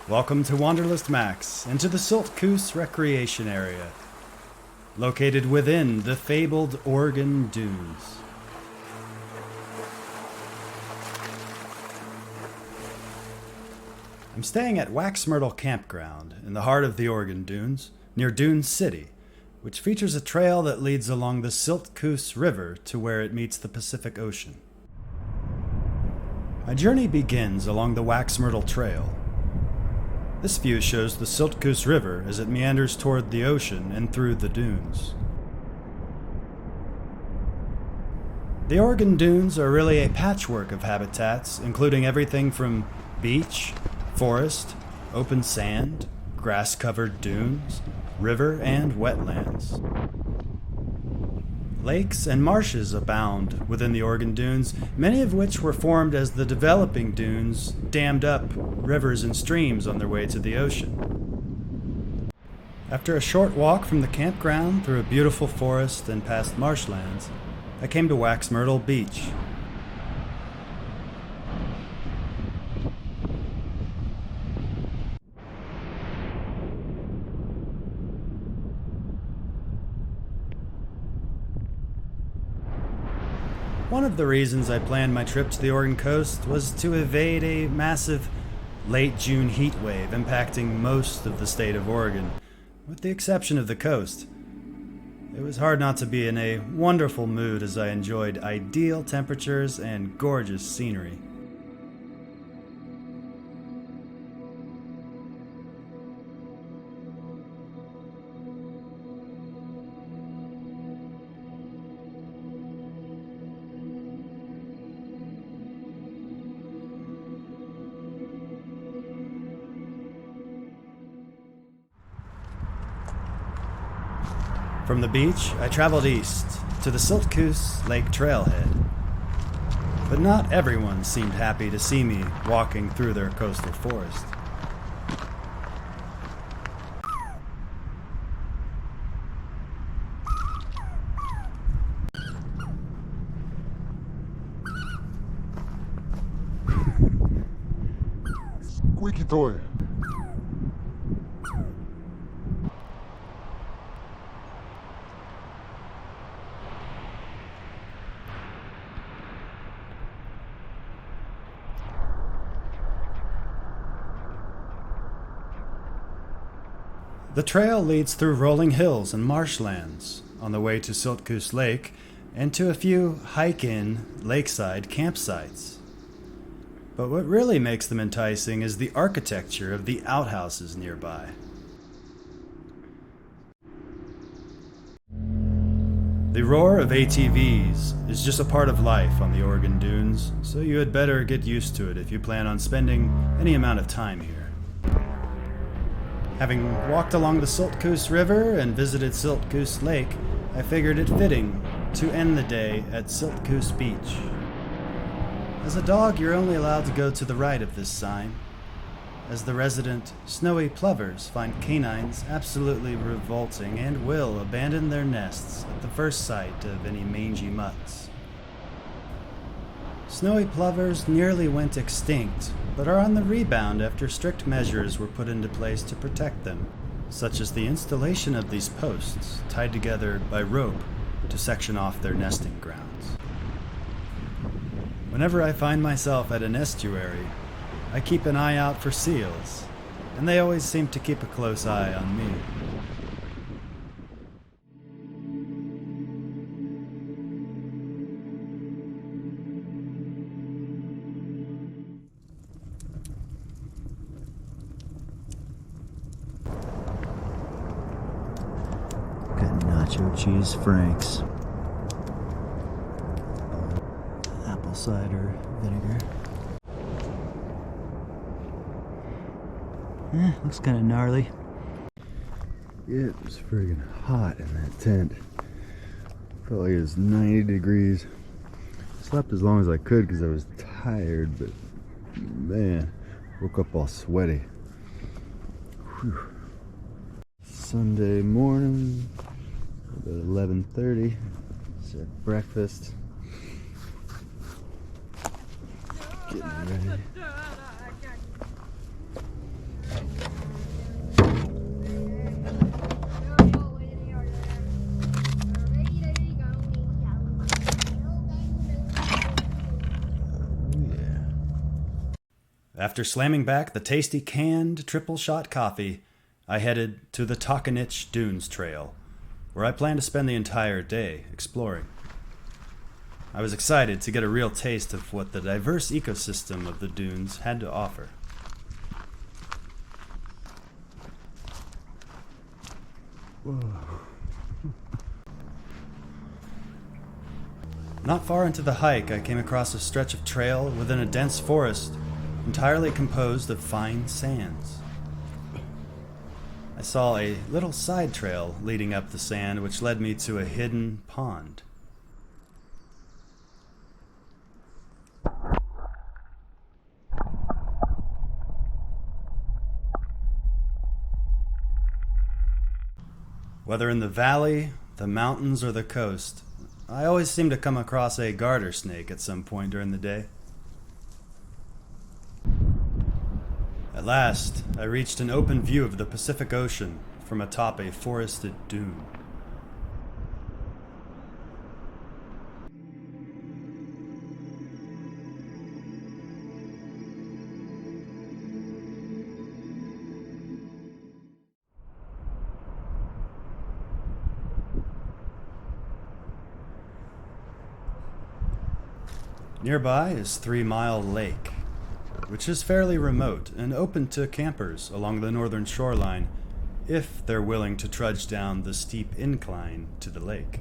Welcome to Wanderlust MAX and to the Siltcoos recreation area, located within the fabled Oregon Dunes. I'm staying at Wax Myrtle campground in the heart of the Oregon Dunes, near Dune City, which features a trail that leads along the Siltcoos River to where it meets the Pacific Ocean. My journey begins along the Wax Myrtle Trail. This view shows the Siltcoos River as it meanders toward the ocean and through the dunes. The Oregon Dunes are really a patchwork of habitats, including everything from beach, forest, open sand, grass-covered dunes, river, and wetlands. Lakes and marshes abound within the Oregon Dunes, many of which were formed as the developing dunes dammed up rivers and streams on their way to the ocean. After a short walk from the campground through a beautiful forest and past marshlands, I came to Wax Myrtle Beach. One of the reasons I planned my trip to the Oregon coast was to evade a massive late June heat wave impacting most of the state of Oregon, with the exception of the coast. It was hard not to be in a wonderful mood as I enjoyed ideal temperatures and gorgeous scenery. From the beach, I traveled east to the Siltcoos Lake trailhead. But not everyone seemed happy to see me walking through their coastal forest. Squeaky toy. The trail leads through rolling hills and marshlands on the way to Siltcoos Lake and to a few hike-in lakeside campsites. But what really makes them enticing is the architecture of the outhouses nearby. The roar of ATVs is just a part of life on the Oregon Dunes, so you had better get used to it if you plan on spending any amount of time here. Having walked along the Siltcoos River and visited Siltcoos Lake, I figured it fitting to end the day at Siltcoos Beach. As a dog, you're only allowed to go to the right of this sign, as the resident snowy plovers find canines absolutely revolting and will abandon their nests at the first sight of any mangy mutts. Snowy plovers nearly went extinct, but are on the rebound after strict measures were put into place to protect them, such as the installation of these posts tied together by rope to section off their nesting grounds. Whenever I find myself at an estuary, I keep an eye out for seals, and they always seem to keep a close eye on me. Nacho cheese franks, apple cider vinegar. Looks kind of gnarly. It was friggin' hot in that tent. Felt like it was 90 degrees. Slept as long as I could because I was tired, but man, woke up all sweaty. Whew. Sunday morning, about 11:30. Just had breakfast. Getting ready. After slamming back the tasty canned triple-shot coffee, I headed to the Takanich Dunes Trail, where I plan to spend the entire day exploring. I was excited to get a real taste of what the diverse ecosystem of the dunes had to offer. Whoa. Not far into the hike, I came across a stretch of trail within a dense forest entirely composed of fine sands. I saw a little side trail leading up the sand which led me to a hidden pond. Whether in the valley, the mountains, or the coast, I always seem to come across a garter snake at some point during the day. At last, I reached an open view of the Pacific Ocean from atop a forested dune. Nearby is 3 Mile Lake, which is fairly remote and open to campers along the northern shoreline if they're willing to trudge down the steep incline to the lake.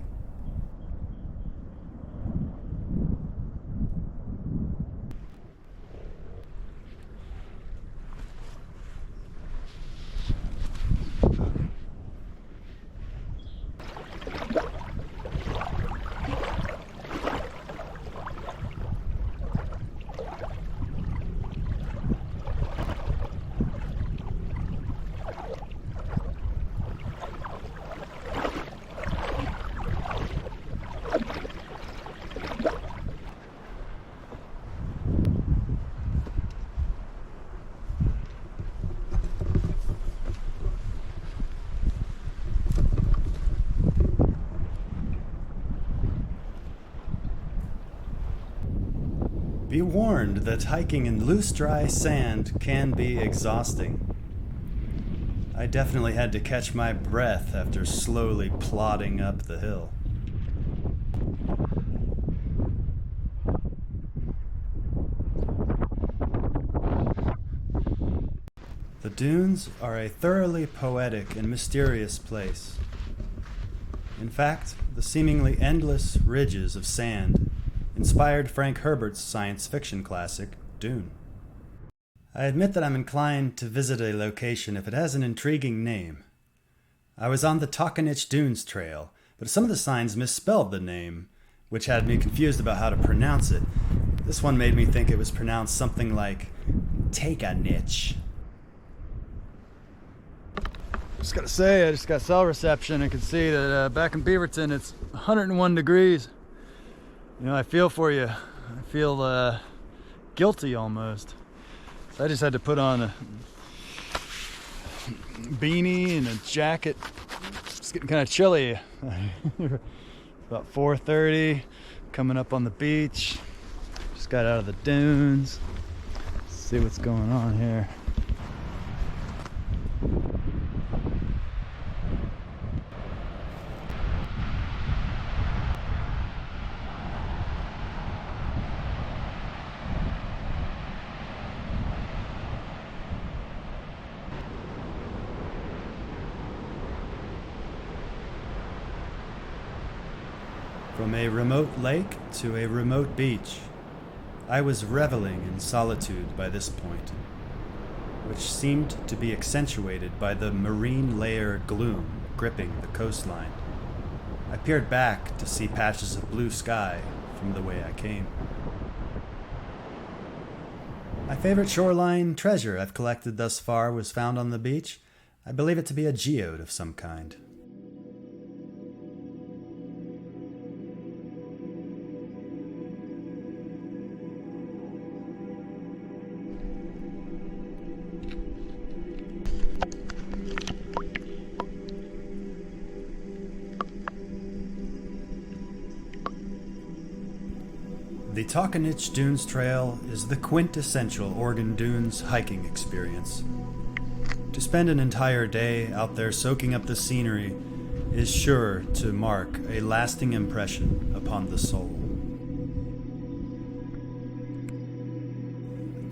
Be warned that hiking in loose, dry sand can be exhausting. I definitely had to catch my breath after slowly plodding up the hill. The dunes are a thoroughly poetic and mysterious place. In fact, the seemingly endless ridges of sand inspired Frank Herbert's science fiction classic, Dune. I admit that I'm inclined to visit a location if it has an intriguing name. I was on the Takanich Dunes Trail, but some of the signs misspelled the name, which had me confused about how to pronounce it. This one made me think it was pronounced something like Takanich. Just gotta say, I just got cell reception and could see that back in Beaverton it's 101 degrees. You know, I feel for you. I feel guilty almost. So I just had to put on a beanie and a jacket. It's getting kind of chilly. About 4:30, coming up on the beach. Just got out of the dunes. Let's see what's going on here. From a remote lake to a remote beach, I was reveling in solitude by this point, which seemed to be accentuated by the marine layer gloom gripping the coastline. I peered back to see patches of blue sky from the way I came. My favorite shoreline treasure I've collected thus far was found on the beach. I believe it to be a geode of some kind. The Takanich Dunes Trail is the quintessential Oregon Dunes hiking experience. To spend an entire day out there soaking up the scenery is sure to mark a lasting impression upon the soul.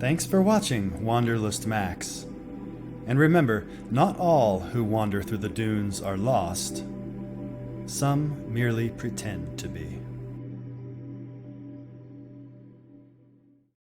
Thanks for watching Wanderlust MAX. And remember, not all who wander through the dunes are lost. Some merely pretend to be.